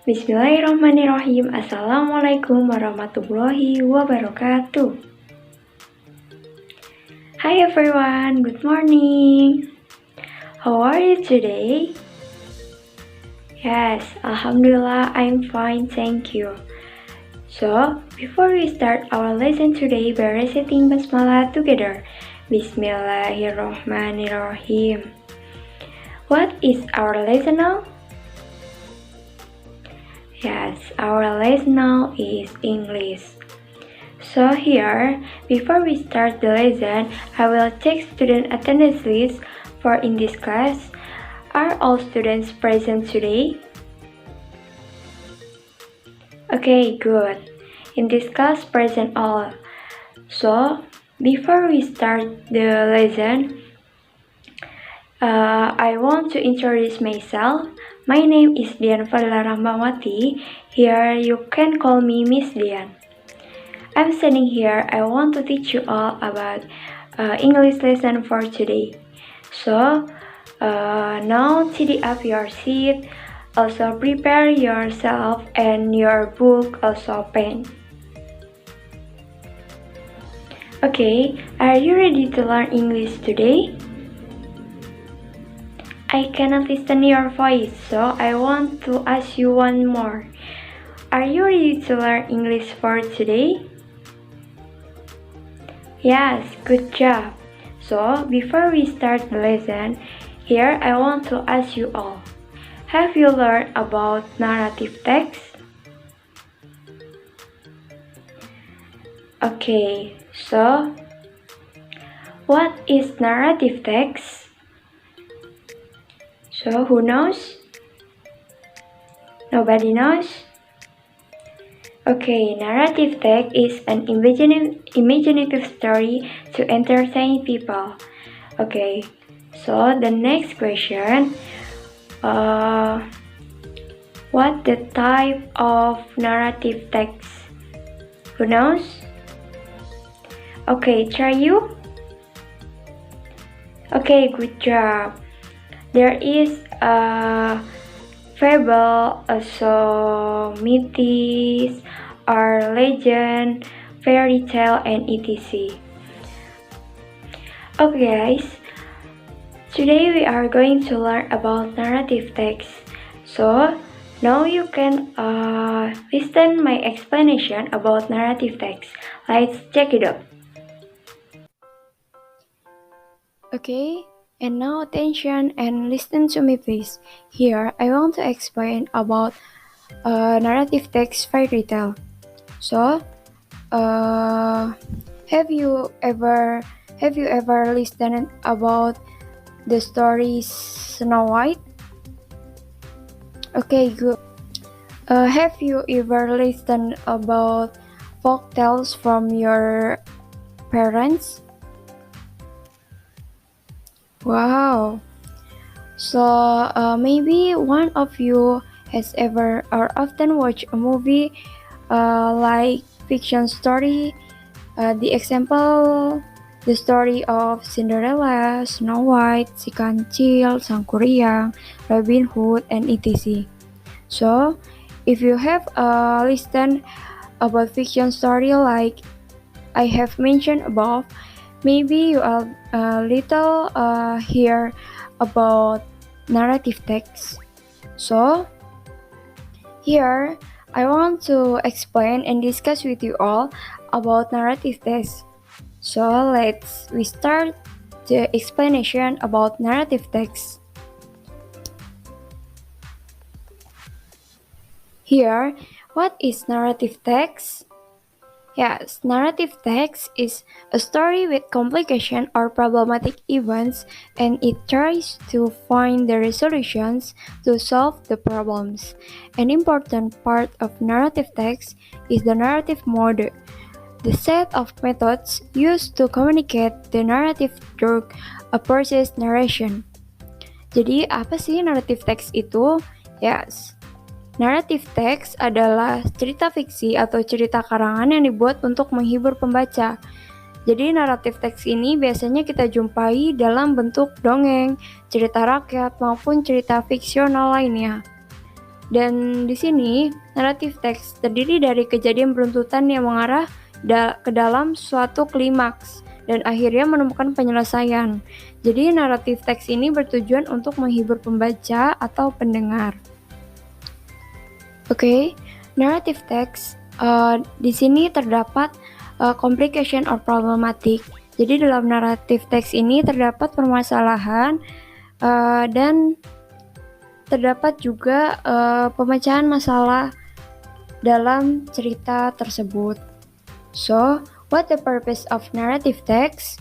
Bismillahirrahmanirrahim. Assalamualaikum warahmatullahi wabarakatuh. Hi everyone, good morning. How are you today? Yes, Alhamdulillah, I'm fine, thank you. So, before we start our lesson today by reciting Basmalah together, Bismillahirrahmanirrahim. What is our lesson now? Yes, our lesson now is English. So here, before we start the lesson, I will check student attendance list for in this class. Are all students present today? Okay, good. In this class, present all. So, before we start the lesson, I want to introduce myself. My name is Dian Fadhilah Rahmawati. Here you can call me Miss Dian. I'm standing here. I want to teach you all about English lesson for today. So now tidy up your seat. Also prepare yourself and your book, also pen. Okay, are you ready to learn English today? I cannot listen your voice, so I want to ask you one more. Are you ready to learn English for today? Yes, good job. So, before we start the lesson, here I want to ask you all. Have you learned about narrative text? Okay, so what is narrative text? So, who knows? Nobody knows? Okay, narrative text is an imaginative story to entertain people. Okay, so the next question, what the type of narrative text? Who knows? Okay, try you. Okay, good job. There is a fable, also myths, or legend, fairy tale, and etc. Okay guys, today we are going to learn about narrative text. So now you can listen my explanation about narrative text. Let's check it out. Okay. And now attention and listen to me please. Here I want to explain about narrative text fairy tale. So, have you ever listened about the story Snow White? Okay, good. Have you ever listened about folk tales from your parents? Wow. So maybe one of you has ever or often watched a movie like fiction story. The example, the story of Cinderella, Snow White, Si Kancil, Sang Kuryang, Robin Hood, and etc. So if you have listened about fiction story like I have mentioned above, maybe you are a little hear about narrative text. So, here I want to explain and discuss with you all about narrative text. So, we start the explanation about narrative text. Here, what is narrative text? Yes, narrative text is a story with complication or problematic events, and it tries to find the resolutions to solve the problems. An important part of narrative text is the narrative mode, the set of methods used to communicate the narrative through a process narration. Jadi, apa sih narrative text itu? Yes. Narrative text adalah cerita fiksi atau cerita karangan yang dibuat untuk menghibur pembaca. Jadi naratif teks ini biasanya kita jumpai dalam bentuk dongeng, cerita rakyat, maupun cerita fiksional lainnya. Dan di sini, narrative text terdiri dari kejadian beruntutan yang mengarah ke dalam suatu klimaks dan akhirnya menemukan penyelesaian. Jadi, narrative text ini bertujuan untuk menghibur pembaca atau pendengar. Oke, narrative text di sini terdapat complication or problematic. Jadi, dalam narrative text ini terdapat permasalahan dan terdapat juga pemecahan masalah dalam cerita tersebut. So, what the purpose of narrative text?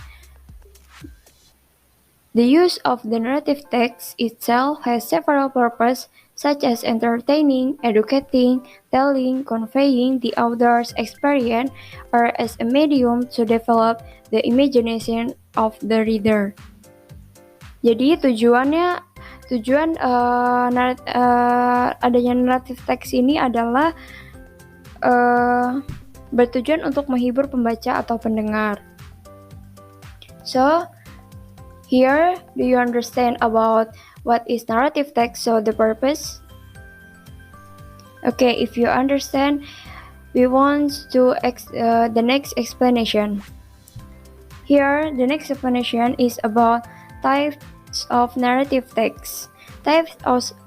The use of the narrative text itself has several purposes, such as entertaining, educating, telling, conveying the author's experience, or as a medium to develop the imagination of the reader. Jadi tujuan adanya narrative text ini adalah bertujuan untuk menghibur pembaca atau pendengar. So, here, do you understand about what is narrative text? So, the purpose? Okay, if you understand, we want to the next explanation. Here, the next explanation is about types of narrative text. Types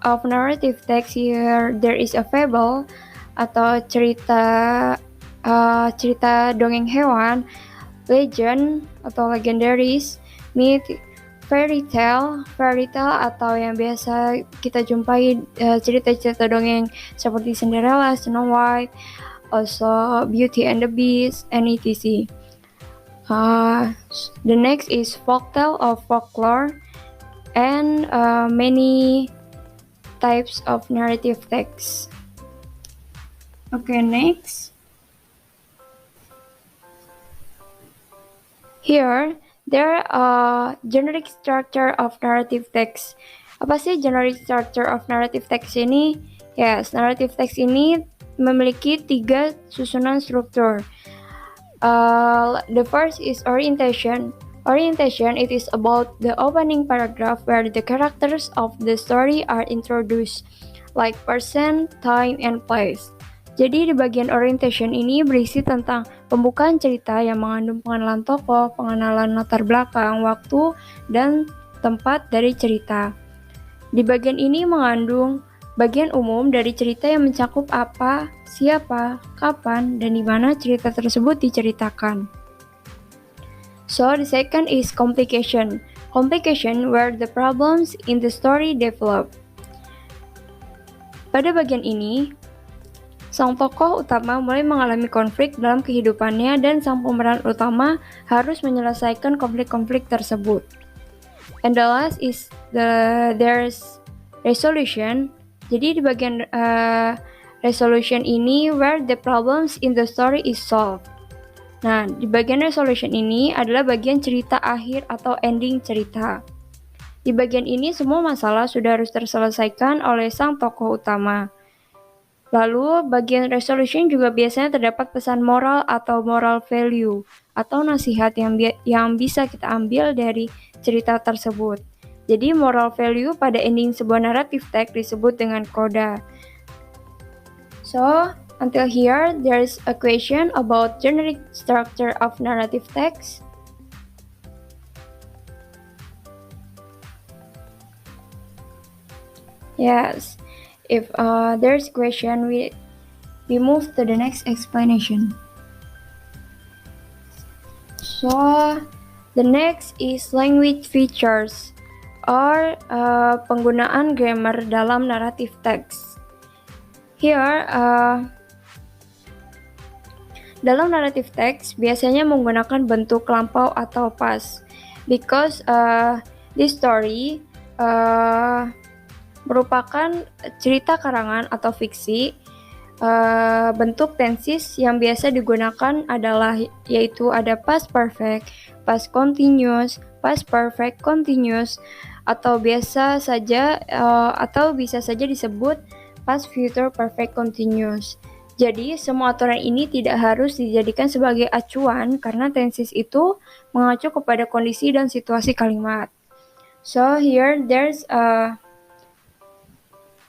of narrative text here, there is a fable atau cerita dongeng hewan, legend atau legendaries, myth, fairy tale atau yang biasa kita jumpai cerita-cerita dongeng seperti Cinderella, Snow White, also Beauty and the Beast, and etc. The next is folktale or folklore, and many types of narrative text. Okay, next. Here, there are generic structure of narrative text. Apa sih generic structure of narrative text ini? Yes, narrative text ini memiliki 3 susunan struktur. The first is orientation. Orientation, it is about the opening paragraph where the characters of the story are introduced, like person, time, and place. Jadi di bagian orientation ini berisi tentang pembukaan cerita yang mengandung pengenalan tokoh, pengenalan latar belakang, waktu, dan tempat dari cerita. Di bagian ini mengandung bagian umum dari cerita yang mencakup apa, siapa, kapan, dan di mana cerita tersebut diceritakan. So, the second is complication. Complication where the problems in the story develop. Pada bagian ini, sang tokoh utama mulai mengalami konflik dalam kehidupannya dan sang pemeran utama harus menyelesaikan konflik-konflik tersebut. And the last is there's resolution. Jadi di bagian resolution ini where the problems in the story is solved. Nah, di bagian resolution ini adalah bagian cerita akhir atau ending cerita. Di bagian ini semua masalah sudah harus terselesaikan oleh sang tokoh utama. Lalu, bagian resolution juga biasanya terdapat pesan moral atau moral value atau nasihat yang bisa kita ambil dari cerita tersebut. Jadi, moral value pada ending sebuah narrative text disebut dengan coda. So, until here, there is a question about generic structure of narrative text. Yes. If there's question, we move to the next explanation. So, the next is language features or penggunaan grammar dalam narrative text. Here, dalam narrative text biasanya menggunakan bentuk lampau atau past because this story merupakan cerita karangan atau fiksi. Bentuk tenses yang biasa digunakan adalah yaitu ada past perfect, past continuous, past perfect continuous, atau bisa saja disebut past future perfect continuous. Jadi semua aturan ini tidak harus dijadikan sebagai acuan karena tenses itu mengacu kepada kondisi dan situasi kalimat. So here there's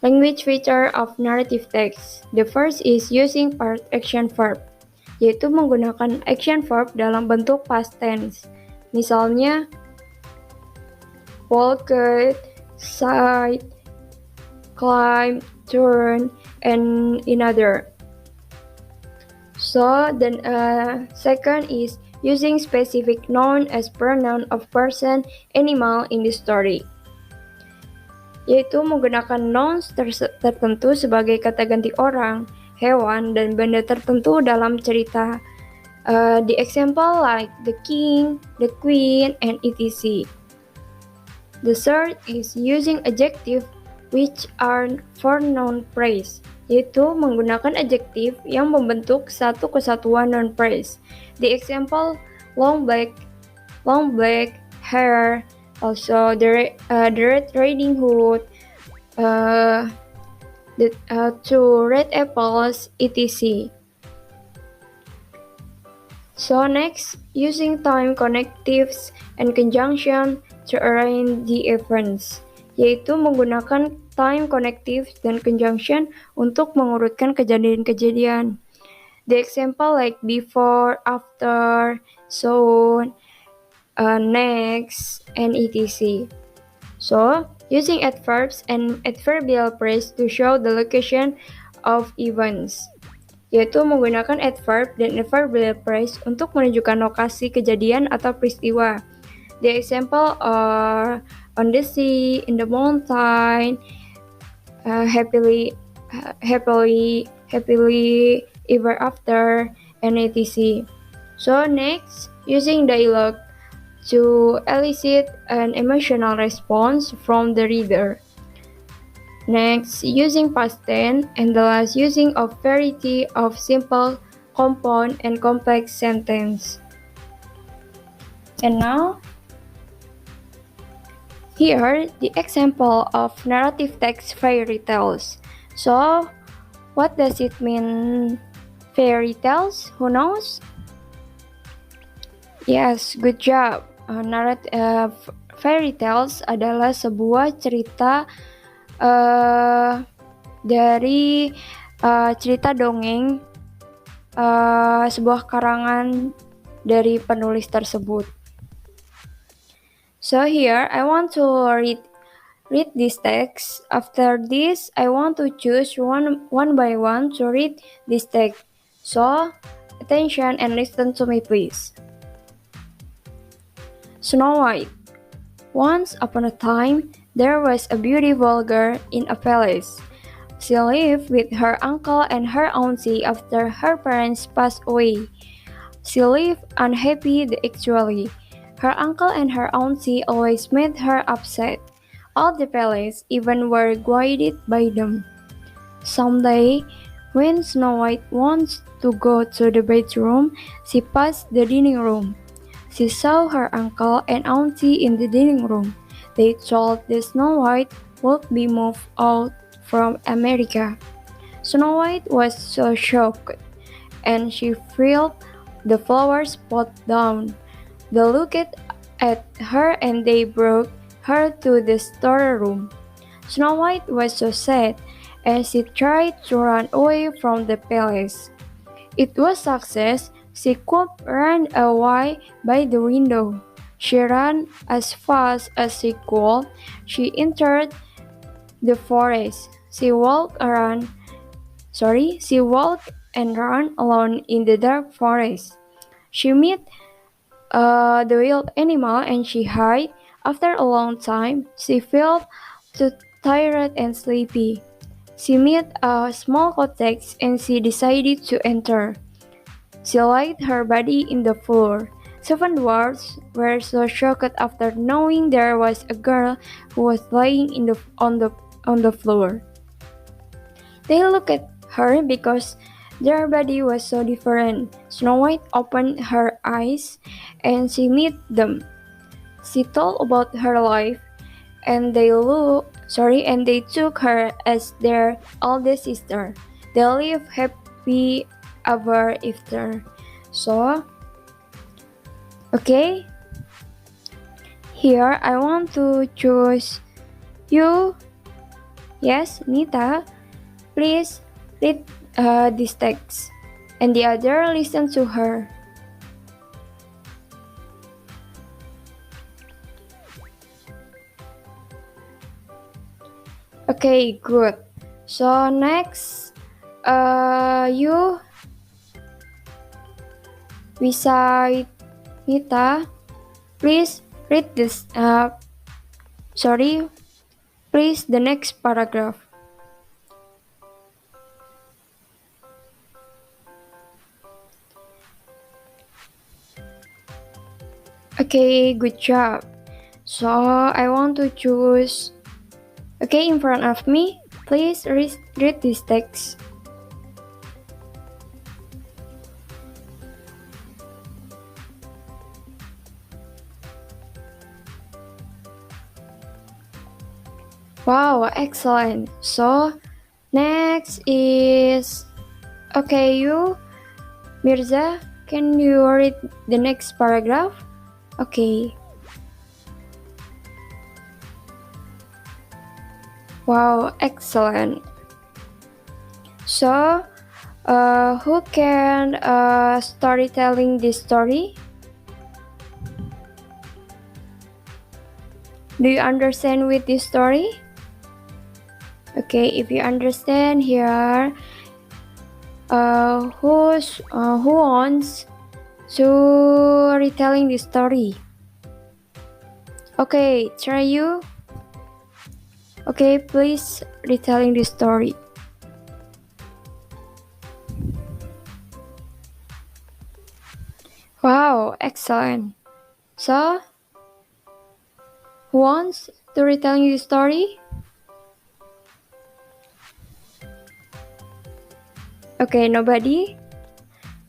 Language feature of narrative text. The first is using part action verb, yaitu menggunakan action verb dalam bentuk past tense. Misalnya, walked, sighed, climb, turn, and another. So, then second is using specific noun as pronoun of person, animal in the story, yaitu menggunakan nouns tertentu sebagai kata ganti orang, hewan, dan benda tertentu dalam cerita. The example like the king, the queen, and etc. The third is using adjective which are for noun phrase, yaitu menggunakan adjektif yang membentuk satu kesatuan noun phrase. The example long black hair, also the Red Riding Hood, the two red apples, etc. So next, using time connectives and conjunction to arrange the events, yaitu menggunakan time connectives dan conjunction untuk mengurutkan kejadian-kejadian. The example like before, after, soon, next, and etc. So, using adverbs and adverbial phrase to show the location of events, yaitu menggunakan adverb dan adverbial phrase untuk menunjukkan lokasi kejadian atau peristiwa. The example are on the sea, in the mountain, happily ever after, and etc. So next, using dialogue to elicit an emotional response from the reader. Next, using past tense, and the last using a variety of simple, compound, and complex sentence. And now, here the example of narrative text fairy tales. So, what does it mean? Fairy tales? Who knows? Yes, good job. Fairy tales adalah sebuah cerita dari cerita dongeng, sebuah karangan dari penulis tersebut. So here I want to read this text. After this, I want to choose one by one to read this text. So attention and listen to me, please. Snow White. Once upon a time, there was a beautiful girl in a palace. She lived with her uncle and her auntie after her parents passed away. She lived unhappy actually. Her uncle and her auntie always made her upset. All the palace even were guided by them. Someday, when Snow White wants to go to the bedroom, she passed the dining room. She saw her uncle and auntie in the dining room. They told that Snow White would be moved out from America. Snow White was so shocked, and she filled the flowers pot down. They looked at her and they brought her to the storeroom. Snow White was so sad, and she tried to run away from the palace. It was success. She could run away by the window. She ran as fast as she could. She entered the forest. She walked and ran alone in the dark forest. She met the wild animal and she hid. After a long time, she felt too tired and sleepy. She met a small cottage and she decided to enter. She laid her body in the floor. 7 dwarfs were so shocked after knowing there was a girl who was lying on the floor. They looked at her because their body was so different. Snow White opened her eyes and she met them. She told about her life, and they took her as their oldest sister. They lived happy ever after. So, okay. Here I want to choose you Yes, Nita, please read this text. And the other listened to her. Okay, good. So next, you beside Nita, please read this. Please the next paragraph. Okay, good job. So I want to choose. Okay, in front of me, please read this text. Wow, excellent. So next is okay, you Mirza, can you read the next paragraph? Okay. Wow, excellent. So, who can storytelling this story? Do you understand with this story? Okay, if you understand here, who wants to retelling this story? Okay, try you. Okay, please retelling this story. Wow, excellent. So, who wants to retelling this story? Okay, nobody?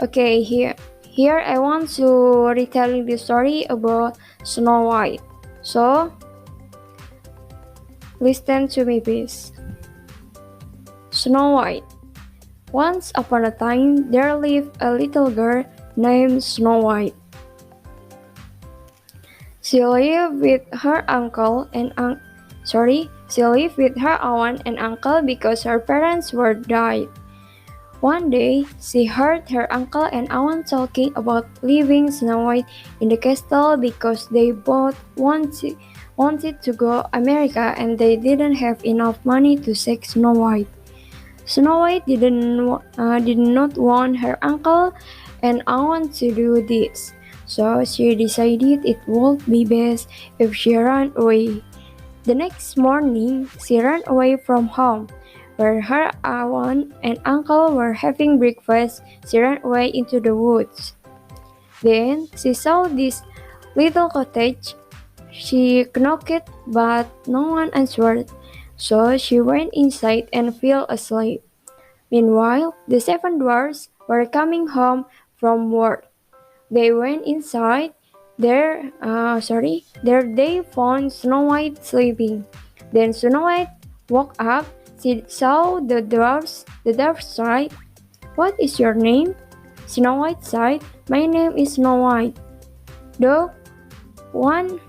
Okay, here I want to retelling the story about Snow White. So, listen to me please. Snow White. Once upon a time, there lived a little girl named Snow White. She lived with her aunt and uncle because her parents were died. One day, she heard her uncle and aunt talking about leaving Snow White in the castle because they both wanted to go America and they didn't have enough money to take Snow White. Snow White did not want her uncle and aunt to do this, so she decided it would be best if she ran away. The next morning, she ran away from home. Where her aunt and uncle were having breakfast, she ran away into the woods. Then she saw this little cottage. She knocked, but no one answered, so she went inside and fell asleep. Meanwhile, the seven dwarfs were coming home from work. They went inside. There they found Snow White sleeping. Then Snow White woke up. She saw the dwarfs. The dwarfs said, "What is your name?" Snow White said, "My name is Snow White." Though one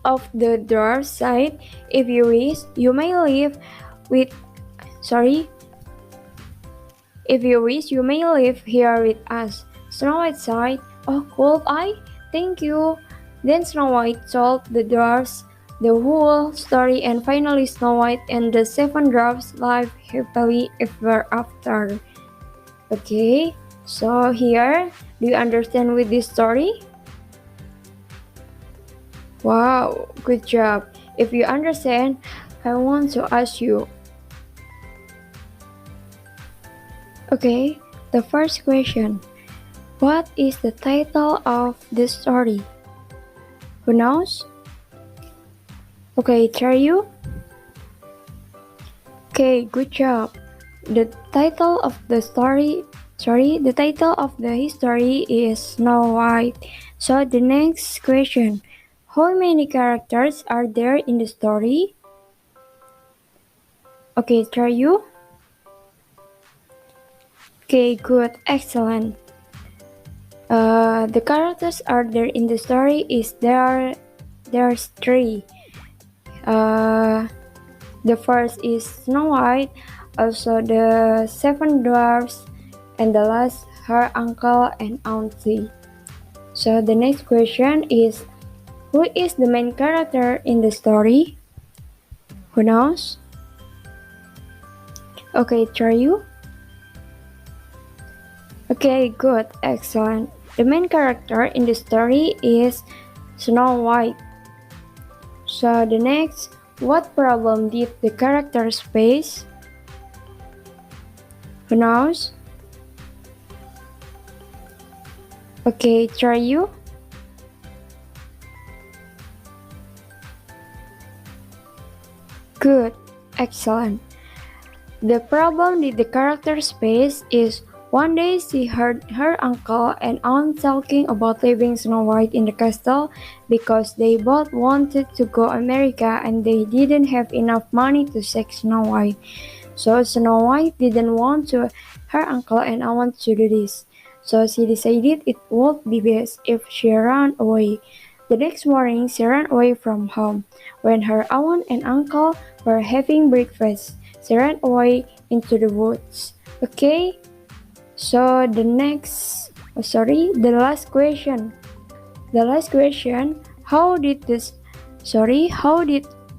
of the dwarfs said, "If you wish, you may live with If you wish, you may live here with us." Snow White said, "Oh, could I? Thank you." Then Snow White told the dwarfs the whole story, and finally Snow White and the seven dwarfs lived happily ever after. Okay, so here, do you understand with this story? Wow, good job. If you understand, I want to ask you. Okay, the first question. What is the title of this story? Who knows? Okay, try you. Okay, good job. The title of the history is Snow White. So the next question. How many characters are there in the story? Okay, try you. Okay, good, excellent. The characters are there in the story is there's three. The first is Snow White, also the seven dwarfs, and the last her uncle and auntie. So the next question is, who is the main character in the story? Who knows? Okay, try you. Okay, good, excellent. The main character in the story is Snow White. So the next, what problem did the characters face? Who knows? Okay, try you. Good, excellent. The problem that the characters face is one day she heard her uncle and aunt talking about leaving Snow White in the castle because they both wanted to go America and they didn't have enough money to take Snow White. So Snow White didn't want to her uncle and aunt to do this. So she decided it would be best if she ran away. The next morning she ran away from home. When her aunt and uncle were having breakfast, she ran away into the woods. Okay? So the last question. The last question, how did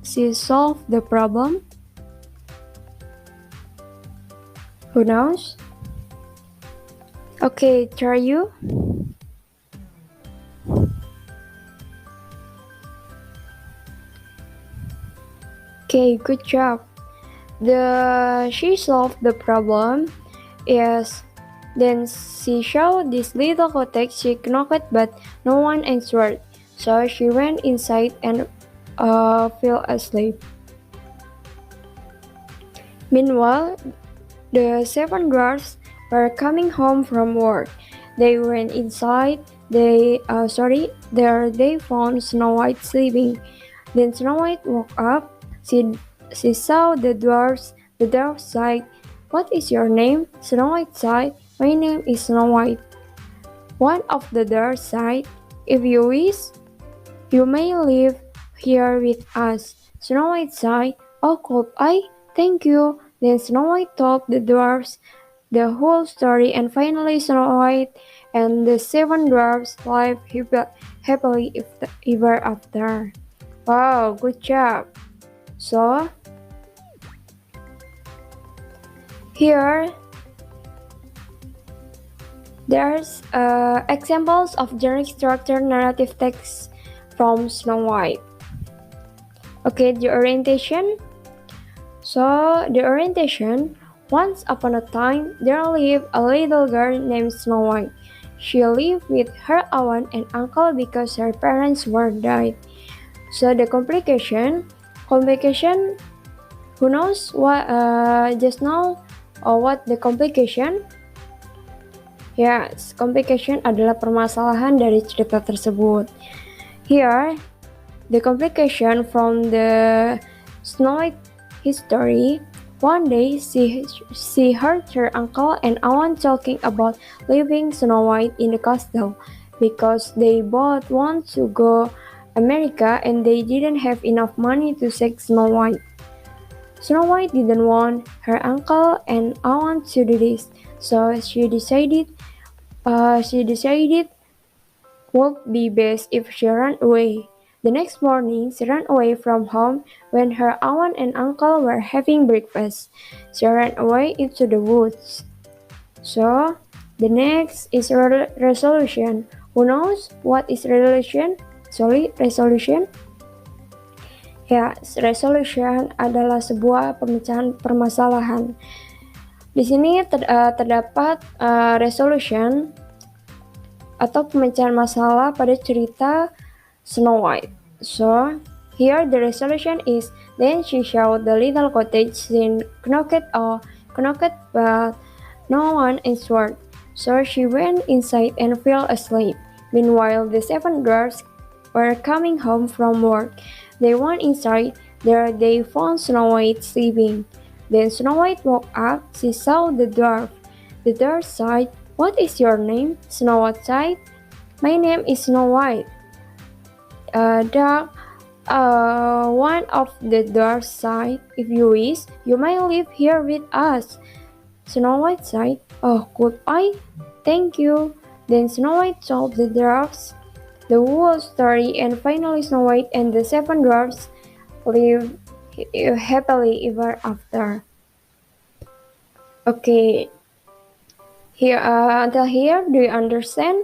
she solve the problem? Who knows? Okay, try you. Okay, good job. She solved the problem is then she saw this little cottage. She knocked but no one answered. So she went inside and fell asleep. Meanwhile, the seven dwarfs were coming home from work. They went inside. There they found Snow White sleeping. Then Snow White woke up. She saw the dwarfs. The dwarfs said, "What is your name?" Snow White said, "My name is Snow White." One of the dwarfs said, "If you wish, you may live here with us." Snow White said, "Oh, could I? Thank you." Then Snow White told the dwarfs the whole story, and finally Snow White and the seven dwarfs lived happily ever after. Wow, good job. So, here there's examples of generic structure narrative text from Snow White. Okay, the orientation. So, the orientation. Once upon a time, there lived a little girl named Snow White. She lived with her aunt and uncle because her parents were died. So the complication, who knows what just now what the complication? Yes, complication adalah permasalahan dari cerita tersebut. Here, the complication from the Snow White history. One day, she heard her uncle and aunt talking about leaving Snow White in the castle because they both want to go America and they didn't have enough money to take Snow White. Snow White didn't want her uncle and aunt to do this, so she decided would be best if she ran away. The next morning, she ran away from home when her aunt and uncle were having breakfast. She ran away into the woods. So, the next is resolution. Who knows what is resolution? Resolution? Ya, resolution adalah sebuah pemecahan permasalahan. Di sini terdapat resolution atau pemecahan masalah pada cerita Snow White. So, here the resolution is, then she saw the little cottage. She knocked but no one answered. So she went inside and fell asleep. Meanwhile, the seven dwarfs were coming home from work. They went inside. There they found Snow White sleeping. Then Snow White woke up. She saw the dwarf. The dwarf said, "What is your name?" Snow White said, "My name is Snow White." One of the dark side. If you wish, you may live here with us. Snow White sighed. Oh, could I? Thank you. Then Snow White told the dwarfs the whole story, and finally Snow White and the seven dwarfs lived happily ever after. Okay, here until here, do you understand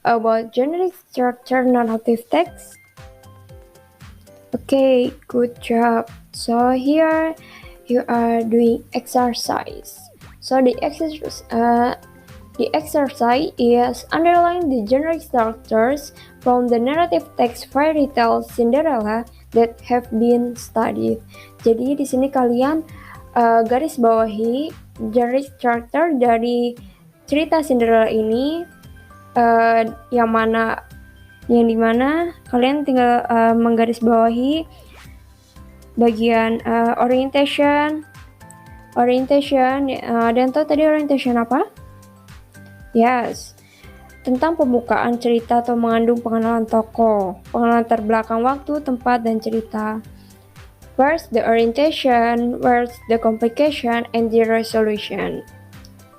about generic structure narrative text? Okay, good job. So here you are doing exercise. So the exercise is underline the generic structures from the narrative text fairy tale Cinderella that have been studied. Jadi di sini kalian garis bawahi generic structure dari cerita Cinderella ini, yang dimana kalian tinggal menggarisbawahi bagian orientation. Dan tahu tadi orientation apa? Yes, tentang pembukaan cerita atau mengandung pengenalan tokoh, pengenalan latar belakang waktu, tempat, dan cerita. Where's the orientation, where's the complication, and the resolution.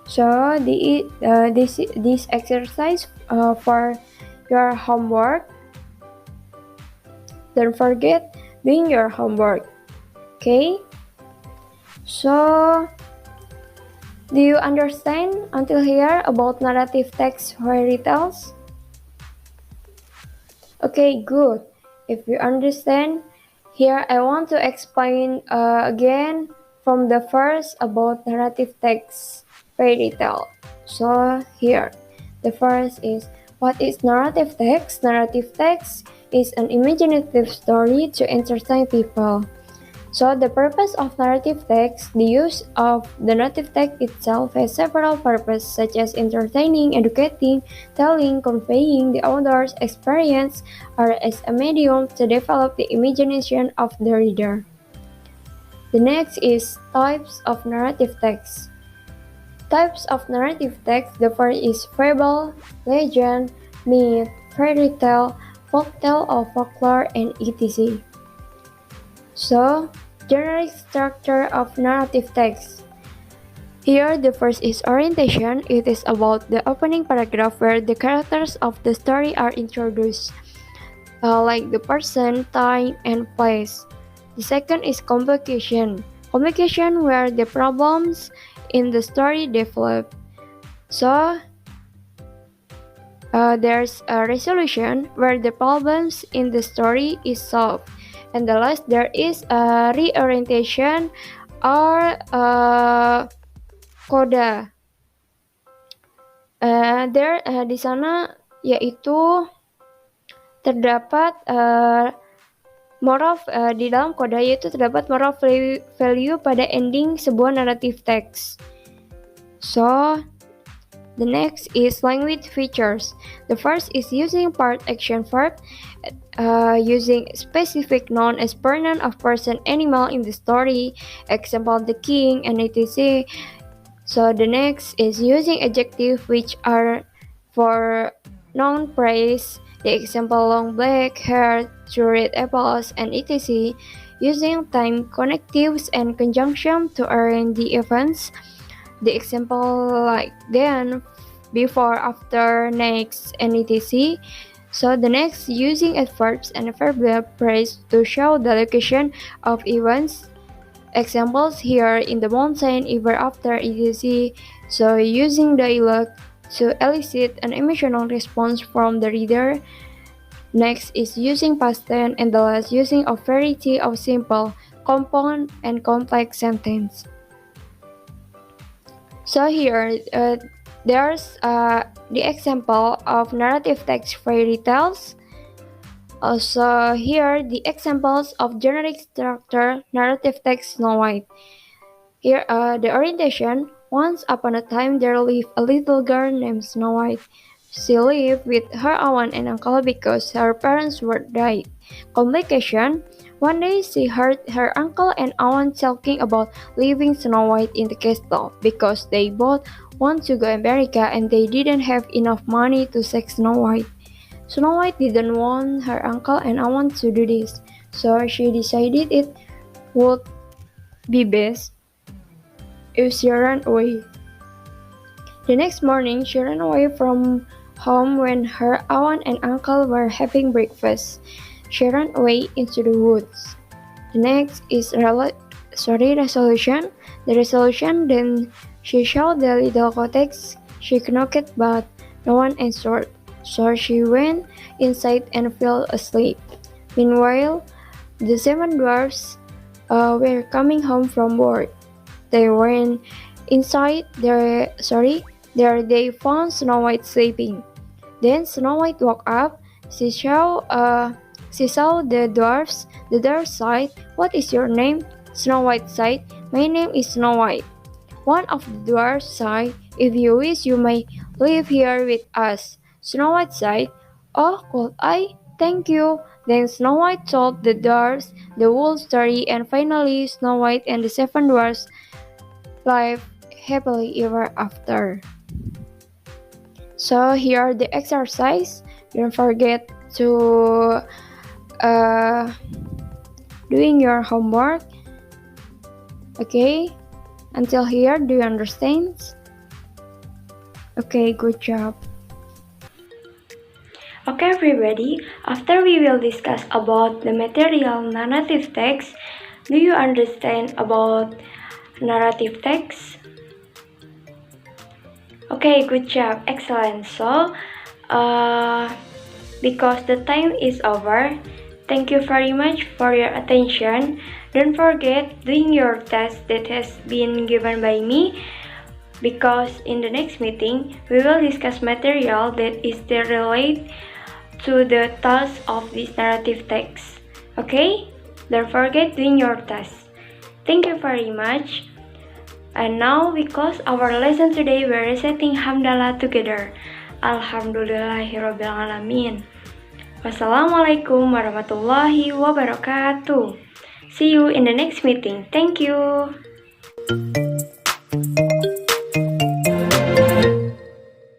So this exercise for your homework. Don't forget doing your homework. Okay? So do you understand until here about narrative text fairy tales? Okay, good. If you understand, here I want to explain again from the first about narrative text fairy tale. So here, the first is, what is narrative text? Narrative text is an imaginative story to entertain people. So the purpose of narrative text, the use of the narrative text itself has several purposes such as entertaining, educating, telling, conveying the author's experience, or as a medium to develop the imagination of the reader. The next is types of narrative text. Types of narrative text, the first is fable, legend, myth, fairy tale, folktale or folklore, and etc. So, generic structure of narrative text. Here, the first is orientation. It is about the opening paragraph where the characters of the story are introduced, like the person, time, and place. The second is complication. Complication where the problems in the story develop. So, there's a resolution where the problems in the story is solved. And the last, there is a reorientation or coda. Di sana yaitu terdapat moral di dalam coda, yaitu terdapat moral value pada ending sebuah narrative text. So the next is language features. The first is using part action verb, using specific noun as pronoun of person, animal in the story, example the king, and etc. So the next is using adjective which are for noun praise, the example long black hair, to red apples, and etc. Using time connectives and conjunction to arrange the events, the example like then, before, after, next, and etc. So the next, using adverbs and verb phrase to show the location of events. Examples here in the mountain, ever after, etc. So using dialogue to elicit an emotional response from the reader. Next is using past tense, and the last using a variety of simple, compound, and complex sentence. So here, there's the example of narrative text fairy tales. Also here, the examples of generic structure narrative text Snow White. Here the orientation. Once upon a time there lived a little girl named Snow White. She lived with her aunt and uncle because her parents were died. Complication. One day she heard her uncle and aunt talking about leaving Snow White in the castle because they both want to go to America and they didn't have enough money to take Snow White. Snow White didn't want her uncle and aunt to do this. so she decided it would be best if she ran away. The next morning, she ran away from home when her aunt and uncle were having breakfast. She ran away into the woods. The next is resolution. The resolution, then she saw the little cottage. She knocked, but no one answered. So she went inside and fell asleep. Meanwhile, the seven dwarfs were coming home from work. They went inside. There they found Snow White sleeping. Then Snow White woke up. She saw the dwarfs. The dwarfs said, "What is your name?" Snow White said, "My name is Snow White." One of the dwarfs said, "If you wish, you may live here with us." Snow White said, "Oh, could I? Thank you." Then Snow White told the dwarfs the whole story, and finally Snow White and the seven dwarfs lived happily ever after. So here are the exercise. Don't forget to doing your homework. Okay, until here, do you understand? Okay, good job. Okay everybody, after we will discuss about the material narrative text, do you understand about narrative text? Okay, good job, excellent. So, because the time is over, thank you very much for your attention. Don't forget doing your test that has been given by me, because in the next meeting, we will discuss material that is related to the task of this narrative text. Okay? Don't forget doing your test. Thank you very much. And now we close our lesson today by reciting Hamdalah together. Alhamdulillahirrabbilalamin. Wassalamualaikum warahmatullahi wabarakatuh. See you in the next meeting. Thank you.